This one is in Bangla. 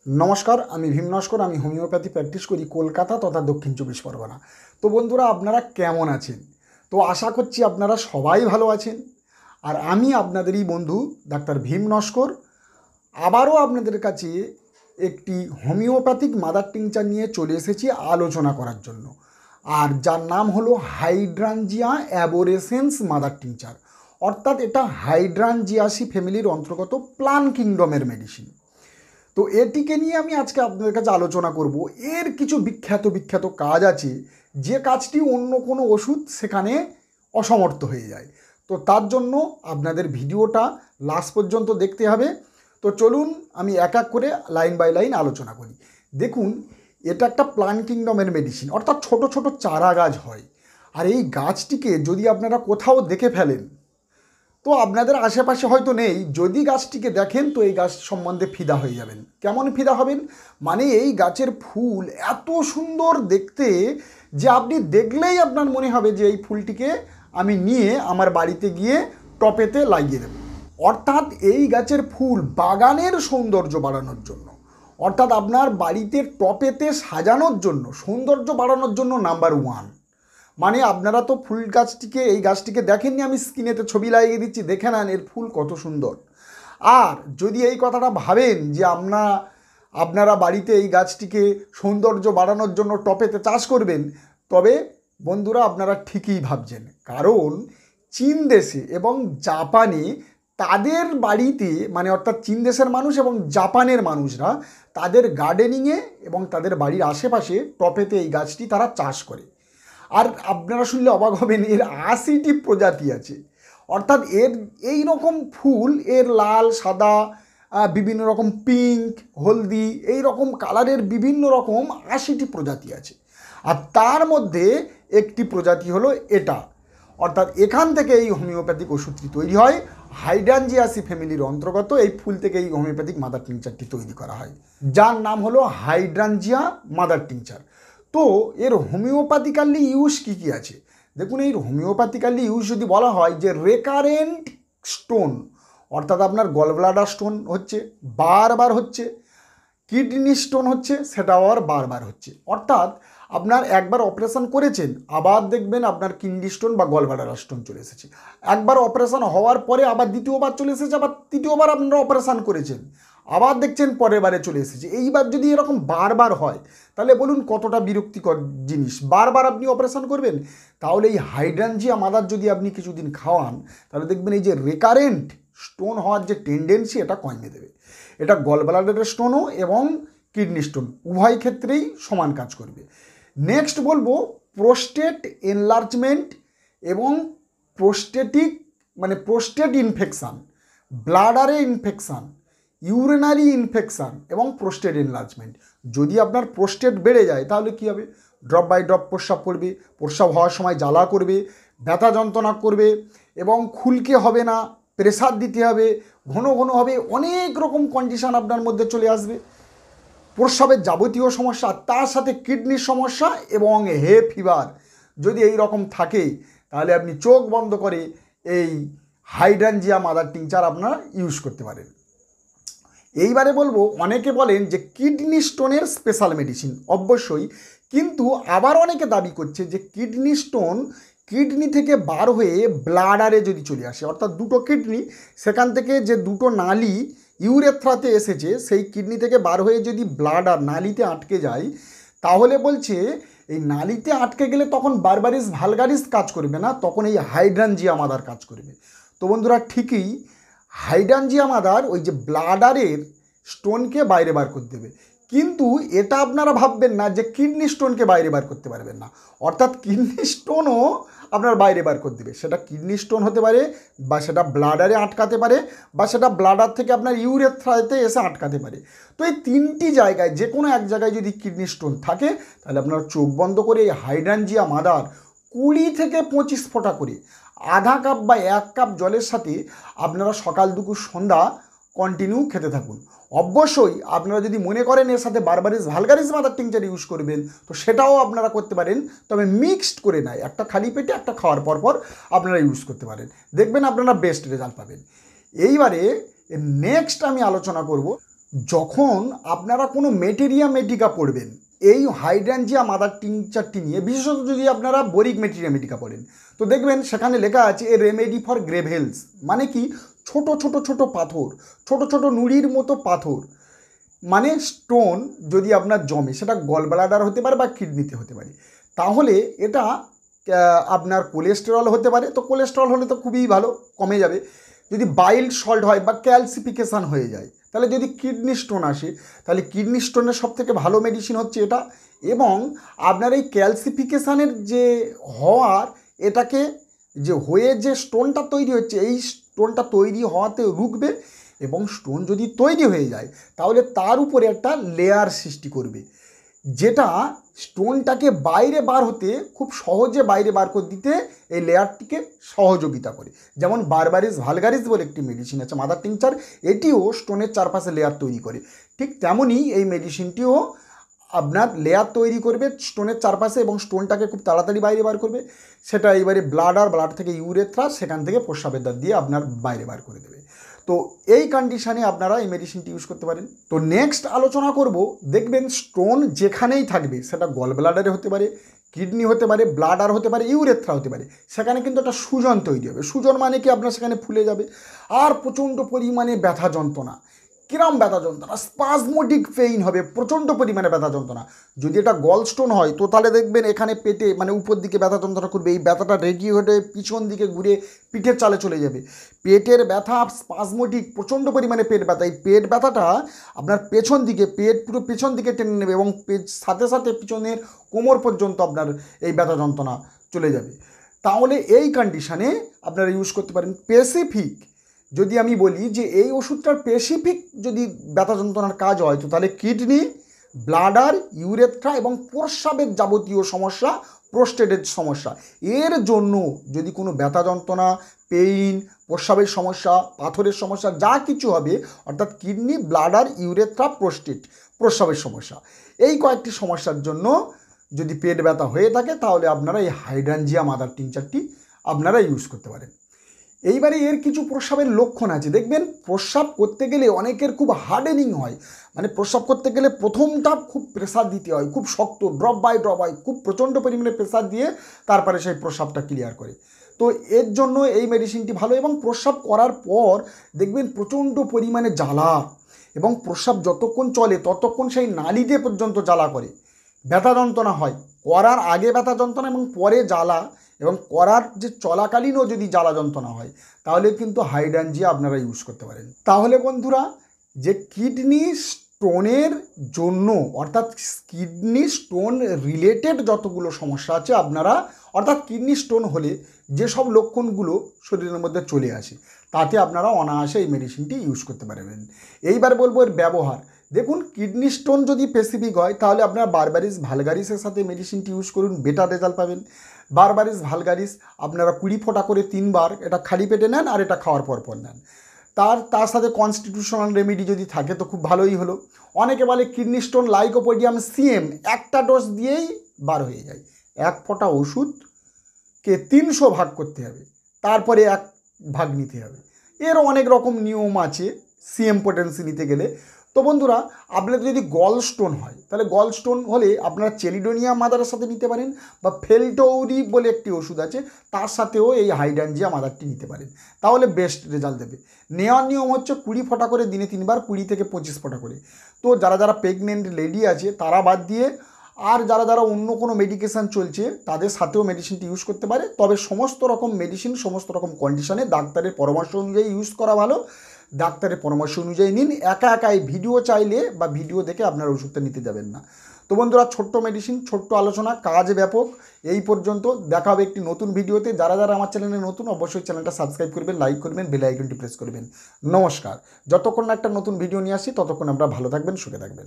नमस्कार আমি ভীম নস্কর আমি হোমিওপ্যাথি প্র্যাকটিস করি কলকাতা তথা দক্ষিণ চব্বিশ পরগনা। তো বন্ধুরা আপনারা কেমন আছেন? তো আশা করছি আপনারা সবাই ভালো আছেন। আর আমি আপনাদেরই বন্ধু ডাক্তার ভীম নস্কর আবারও আপনাদের কাছে একটি হোমিওপ্যাথিক মাদার টিংচার নিয়ে চলে এসেছি আলোচনা করার জন্য। আর যার নাম হলো হাইড্রাঞ্জিয়া অ্যাবোরেসেন্স মাদার টিংচার, অর্থাৎ এটা হাইড্রাঞ্জিয়াসি ফ্যামিলির অন্তর্গত প্লান কিংডমের মেডিসিন। তো এটিকে নিয়ে আমি আজকে আপনাদের কাছে আলোচনা করব। এর কিছু বিখ্যাত কাজ আছে যে কাজটি অন্য কোনো ওষুধ সেখানে অসমর্থ হয়ে যায়। তো তার জন্য আপনাদের ভিডিওটা লাস্ট পর্যন্ত দেখতে হবে। তো চলুন আমি এক এক করে লাইন বাই লাইন আলোচনা করি। দেখুন, এটা একটা প্লান্ট কিংডমের মেডিসিন, অর্থাৎ ছোট ছোট চারা গাছ হয়। আর এই গাছটিকে যদি আপনারা কোথাও দেখে ফেলেন, তো আপনাদের আশেপাশে হয়তো নেই, যদি গাছটিকে দেখেন তো এই গাছ সম্বন্ধে ফিদা হয়ে যাবেন। কেমন ফিদা হবেন? মানে এই গাছের ফুল এত সুন্দর দেখতে যে আপনি দেখলেই আপনার মনে হবে যে এই ফুলটিকে আমি নিয়ে আমার বাড়িতে গিয়ে টপেতে লাগিয়ে দেব। অর্থাৎ এই গাছের ফুল বাগানের সৌন্দর্য বাড়ানোর জন্য, অর্থাৎ আপনার বাড়িতে টপেতে সাজানোর জন্য, সৌন্দর্য বাড়ানোর জন্য নাম্বার ওয়ান। মানে আপনারা তো ফুল গাছটিকে, এই গাছটিকে দেখেননি, আমি স্ক্রিনেতে ছবি লাগিয়ে দিচ্ছি, দেখে নেন এর ফুল কত সুন্দর। আর যদি এই কথাটা ভাবেন যে আপনারা বাড়িতে এই গাছটিকে সৌন্দর্য বাড়ানোর জন্য টপেতে চাষ করবেন, তবে বন্ধুরা আপনারা ঠিকই ভাবছেন। কারণ চীন দেশে এবং জাপানে তাদের বাড়িতে, মানে অর্থাৎ চীন দেশের মানুষ এবং জাপানের মানুষরা তাদের গার্ডেনিংয়ে এবং তাদের বাড়ির আশেপাশে টপেতে এই গাছটি তারা চাষ করে। আর আপনারা শুনলে অবাক হবেন, এর 80টি প্রজাতি আছে। অর্থাৎ এর এই রকম ফুল, এর লাল, সাদা, বিভিন্ন রকম পিঙ্ক, হলদি, এই রকম কালারের বিভিন্ন রকম 80টি প্রজাতি আছে। আর তার মধ্যে একটি প্রজাতি হলো এটা, অর্থাৎ এখান থেকে এই হোমিওপ্যাথিক ওষুধটি তৈরি হয়। হাইড্রাঞ্জিয়াসি ফ্যামিলির অন্তর্গত এই ফুল থেকে এই হোমিওপ্যাথিক মাদার টিংচারটি তৈরি করা হয়, যার নাম হলো হাইড্রাঞ্জিয়া মাদার টিংচার। তো এর হোমিওপ্যাথিক্যালি ইউজ কী কী আছে দেখুন। এই হোমিওপ্যাথিক্যালি ইউজ যদি বলা হয় যে রেকারেন্ট স্টোন, অর্থাৎ আপনার গলব্লাডার স্টোন হচ্ছে, বারবার হচ্ছে, কিডনি স্টোন হচ্ছে, সেটাও আর বারবার হচ্ছে। অর্থাৎ আপনার একবার অপারেশন করেছেন, আবার দেখবেন আপনার কিডনি স্টোন বা গলব্লাডার স্টোন চলে এসেছে। একবার অপারেশন হওয়ার পরে আবার দ্বিতীয়বার চলে এসেছে, আবার তৃতীয়বার আপনারা অপারেশন করেছেন, আবার দেখছেন পরের বারে চলে এসেছে। এইবার যদি এরকম বারবার হয় তাহলে বলুন কতটা বিরক্তিকর জিনিস। বারবার আপনি অপারেশন করবেন। তাহলে এই হাইড্রাঞ্জিয়া মাদার যদি আপনি কিছুদিন খাওয়ান, তাহলে দেখবেন এই যে রেকারেন্ট স্টোন হওয়ার যে টেন্ডেন্সি, এটা কমিয়ে দেবে। এটা গলব্লাডারের স্টোনও এবং কিডনি স্টোন উভয় ক্ষেত্রেই সমান কাজ করবে। নেক্সট বলবো প্রোস্টেট এনলার্জমেন্ট এবং প্রোস্টেটিক, মানে প্রোস্টেট ইনফেকশান, ব্লাডারে ইনফেকশান, ইউরিনারি ইনফেকশান এবং প্রোস্টেট এনলার্জমেন্ট। যদি আপনার প্রোস্টেট বেড়ে যায় তাহলে কী হবে? ড্রপ বাই ড্রপ প্রস্রাব করবে, প্রস্রাব হওয়ার সময় জ্বালা করবে, ব্যথা যন্ত্রণা করবে এবং খুলকে হবে না, প্রেসার দিতে হবে, ঘন ঘন হবে, অনেক রকম কন্ডিশান আপনার মধ্যে চলে আসবে। প্রস্রাবের যাবতীয় সমস্যা, তার সাথে কিডনির সমস্যা এবং হে ফিভার যদি এই রকম থাকে, তাহলে আপনি চোখ বন্ধ করে এই হাইড্রাঞ্জিয়া মাদার টিংচার আপনারা ইউজ করতে পারেন। এইবারে বলবো, অনেকে বলেন যে কিডনি স্টোনের স্পেশাল মেডিসিন, অবশ্যই, কিন্তু আবার অনেকে দাবি করছে যে কিডনি স্টোন কিডনি থেকে বার হয়ে ব্লাডারে যদি চলে আসে, অর্থাৎ দুটো কিডনি, সেখান থেকে যে দুটো নালি ইউরেথ্রাতে এসেছে, সেই কিডনি থেকে বার হয়ে যদি ব্লাডার নালিতে আটকে যায়, তাহলে বলছে এই নালিতে আটকে গেলে তখন বারবারিস ভালগারিস কাজ করবে না, তখন এই হাইড্রাঞ্জিয়া মাদার কাজ করবে। তো বন্ধুরা ঠিকই, হাইড্রাঞ্জিয়া মাদার ওই যে ব্লাডারের স্টোনকে বাইরে বার করে দেবে, কিন্তু এটা আপনারা ভাববেন না যে কিডনি স্টোনকে বাইরে বার করতে পারবেন না। অর্থাৎ কিডনি স্টোনও আপনার বাইরে বার করে দেবে। সেটা কিডনি স্টোন হতে পারে, বা সেটা ব্লাডারে আটকাতে পারে, বা সেটা ব্লাডার থেকে আপনার ইউরেথ্রাতে এসে আটকাতে পারে। তো এই তিনটি জায়গায় যে কোনো এক জায়গায় যদি কিডনি স্টোন থাকে, তাহলে আপনারা চোখ বন্ধ করে এই হাইড্রাঞ্জিয়া মাদার 20 থেকে 25 ফোঁটা করে আধা কাপ বা 1 কাপ জলের সাথে আপনারা সকাল দুপুর সন্ধ্যা কন্টিনিউ খেতে থাকুন। অবশ্যই আপনারা যদি মনে করেন এর সাথে berberis vulgaris mother tincture use করবেন, তো সেটাও আপনারা করতে পারেন, তবে মিক্সড করে নয়, একটা খালি পেটে একটা খাওয়ার পর আপনারা ইউজ করতে পারেন, দেখবেন আপনারা বেস্ট রেজাল্ট পাবেন। এইবারে নেক্সট আমি আলোচনা করব যখন আপনারা কোনো মেটেরিয়া মেডিকা পড়বেন এই হাইড্রাঞ্জিয়া মাদার টিংচারটি নিয়ে, বিশেষত যদি আপনারা বোরিক মেটেরিয়া মেডিকা পড়েন, তো দেখবেন সেখানে লেখা আছে এ রেমেডি ফর গ্রেভেলস, মানে কি ছোট ছোট ছোট পাথর, ছোট ছোট নুড়ির মতো পাথর, মানে স্টোন যদি আপনার জমে, সেটা গল ব্লাডার হতে পারে বা কিডনিতে হতে পারে, তাহলে এটা আপনার কোলেস্টেরল হতে পারে। তো কোলেস্টেরল হলে তো খুবই ভালো, কমে যাবে। যদি বাইল সল্ট হয় বা ক্যালসিফিকেশান হয়ে যায়, তাহলে যদি কিডনি স্টোন আসে, তাহলে কিডনি স্টোনের সবথেকে ভালো মেডিসিন হচ্ছে এটা। এবং আপনার এই ক্যালসিফিকেশানের যে হওয়ার, এটাকে যে হয়ে যে স্টোনটা তৈরি হচ্ছে, এই স্টোনটা তৈরি হওয়াতে রুখবে। এবং স্টোন যদি তৈরি হয়ে যায় তাহলে তার উপরে একটা লেয়ার সৃষ্টি করবে, যেটা স্টোনটাকে বাইরে বার হতে খুব সহজে বাইরে বার করে দিতে এই লেয়ারটিকে সহযোগিতা করে। যেমন বারবারিস ভালগারিস বলে একটি মেডিসিন আছে মাদার টিংচার, এটিও স্টোনের চারপাশে লেয়ার তৈরি করে। ঠিক তেমনই এই মেডিসিনটিও আপনার লেয়ার তৈরি করবে স্টোনের চারপাশে এবং স্টোনটাকে খুব তাড়াতাড়ি বাইরে বার করবে। সেটা এবারে ব্লাড থেকে ইউরেথ্রা, সেখান থেকে প্রস্রাবের দ্বার দিয়ে আপনার বাইরে বার করে দেবে। তো এই কন্ডিশানে আপনারা এই মেডিসিনটি ইউজ করতে পারেন। তো নেক্সট আলোচনা করব, দেখবেন স্টোন যেখানেই থাকবে, সেটা গল ব্লাডারে হতে পারে, কিডনি হতে পারে, ব্লাডার হতে পারে, ইউরেথ্রা হতে পারে, সেখানে কিন্তু একটা সুজন তৈরি হবে। সুজন মানে কি আপনার সেখানে ফুলে যাবে আর প্রচণ্ড পরিমাণে ব্যথা যন্ত্রণা। কিরম ব্যথা যন্ত্রণা? স্পাজমোটিক পেইন হবে, প্রচণ্ড পরিমাণে ব্যথা যন্ত্রণা। যদি এটা গল স্টোন হয় তো তাহলে দেখবেন এখানে পেটে মানে উপর দিকে ব্যথা যন্ত্রণা করবে, এই ব্যথাটা রেডি হয়ে পিছন দিকে ঘুরে পিঠের চালে চলে যাবে। পেটের ব্যথা স্পাজমোটিক, প্রচণ্ড পরিমাণে পেট ব্যথা, এই পেট ব্যথাটা আপনার পেছন দিকে, পেট পুরো পেছন দিকে টেনে নেবে এবং সাথে সাথে পিছনের কোমর পর্যন্ত আপনার এই ব্যথা যন্ত্রণা চলে যাবে। তাহলে এই কন্ডিশানে আপনারা ইউজ করতে পারেন স্পেসিফিক। যদি আমি বলি যে এই ওষুধটার স্পেসিফিক যদি ব্যথা যন্ত্রণার কাজ হয়, তো তাহলে কিডনি, ব্লাডার, ইউরেথ্রা এবং প্রস্রাবের যাবতীয় সমস্যা, প্রোস্টেটের সমস্যা, এর জন্য যদি কোনো ব্যথা যন্ত্রণা, পেইন, প্রস্রাবের সমস্যা, পাথরের সমস্যা যা কিছু হবে, অর্থাৎ কিডনি, ব্লাডার, ইউরেথ্রা, প্রোস্টেট, প্রস্রাবের সমস্যা, এই কয়েকটি সমস্যার জন্য যদি পেট ব্যথা হয়ে থাকে, তাহলে আপনারা এই হাইড্রাঞ্জিয়া মাদার টিংচারটি আপনারা ইউজ করতে পারেন। এইবারে এর কিছু প্রস্রাবের লক্ষণ আছে। দেখবেন প্রস্রাব করতে গেলে অনেকের খুব হার্ডেনিং হয়, মানে প্রস্রাব করতে গেলে প্রথমটা খুব প্রেসার দিতে হয়, খুব শক্ত, ড্রপ বাই ড্রপ হয়, খুব প্রচণ্ড পরিমাণে প্রেসার দিয়ে তারপরে সেই প্রস্রাবটা ক্লিয়ার করে। তো এর জন্য এই মেডিসিনটি ভালো। এবং প্রস্রাব করার পর দেখবেন প্রচণ্ড পরিমাণে জ্বালা, এবং প্রস্রাব যতক্ষণ চলে ততক্ষণ সেই নালীতে পর্যন্ত জ্বালা করে, ব্যথা যন্ত্রণা হয়, করার আগে ব্যথা যন্ত্রণা এবং পরে জ্বালা, এবং করার যে চলাকালীনও যদি জ্বালা যন্ত্রণা হয়, তাহলে কিন্তু হাইড্রাঞ্জিয়া আপনারা ইউজ করতে পারেন। তাহলে বন্ধুরা, যে কিডনি স্টোনের জন্য, অর্থাৎ কিডনি স্টোন রিলেটেড যতগুলো সমস্যা আছে আপনারা, অর্থাৎ কিডনি স্টোন হলে যেসব লক্ষণগুলো শরীরের মধ্যে চলে আসে, তাতে আপনারা অনায়াসে এই মেডিসিনটি ইউজ করতে পারবেন। এইবার বলবো এর ব্যবহার। দেখুন, কিডনি স্টোন যদি স্পেসিফিক হয়, তাহলে আপনারা বারবারিস ভালগারিসের সাথে মেডিসিনটি ইউজ করুন, বেটার রেজাল্ট পাবেন। বারবারিস ভালগারিস আপনারা 20 ফোঁটা করে 3 বার, এটা খালি পেটে নেন আর এটা খাওয়ার পর নেন। তার সাথে কনস্টিটিউশনাল রেমেডি যদি থাকে তো খুব ভালোই হলো। অনেকে বলে কিডনি স্টোন লাইকোপোডিয়াম সিএম, একটা ডোজ দিয়েই বার হয়ে যায়। 1 ফোঁটা ওষুধকে 300 ভাগ করতে হবে, তারপরে 1 ভাগ নিতে হবে। এর অনেক রকম নিয়ম আছে সিএম পোটেন্সি নিতে গেলে। তো বন্ধুরা, আপনাদের যদি গল স্টোন হয়, তাহলে গল স্টোন হলে আপনারা চেলিডোনিয়া মাদারের সাথে নিতে পারেন, বা ফেলটৌরি বলে একটি ওষুধ আছে তার সাথেও এই হাইড্রাঞ্জিয়া মাদারটি নিতে পারেন, তাহলে বেস্ট রেজাল্ট দেবে। নেওয়ার নিয়ম হচ্ছে 20 ফোঁটা করে দিনে 3 বার, 20 থেকে 25 ফোঁটা করে। তো যারা প্রেগনেন্ট লেডি আছে তারা বাদ দিয়ে, আর যারা অন্য কোনো মেডিকেশান চলছে তাদের সাথেও মেডিসিনটি ইউজ করতে পারে। তবে সমস্ত রকম মেডিসিন সমস্ত রকম কন্ডিশনে ডাক্তারের পরামর্শ অনুযায়ী ইউজ করা ভালো। ডাক্তারের পরামর্শ অনুযায়ী নিন। একাই ভিডিও চাইলে বা ভিডিও দেখে আপনার ওষুধটা নিতে যাবেন না। তো বন্ধুরা, ছোট্ট মেডিসিন, ছোট্ট আলোচনা, কাজ ব্যাপক। এই পর্যন্ত, দেখা হবে একটি নতুন ভিডিওতে। যারা আমার চ্যানেলে নতুন, অবশ্যই চ্যানেলটা সাবস্ক্রাইব করবেন, লাইক করবেন, বেল আইকনটি প্রেস করবেন। নমস্কার। যতক্ষণ না একটা নতুন ভিডিও নিয়ে আসি, ততক্ষণ আপনারা ভালো থাকবেন, সুখে থাকবেন।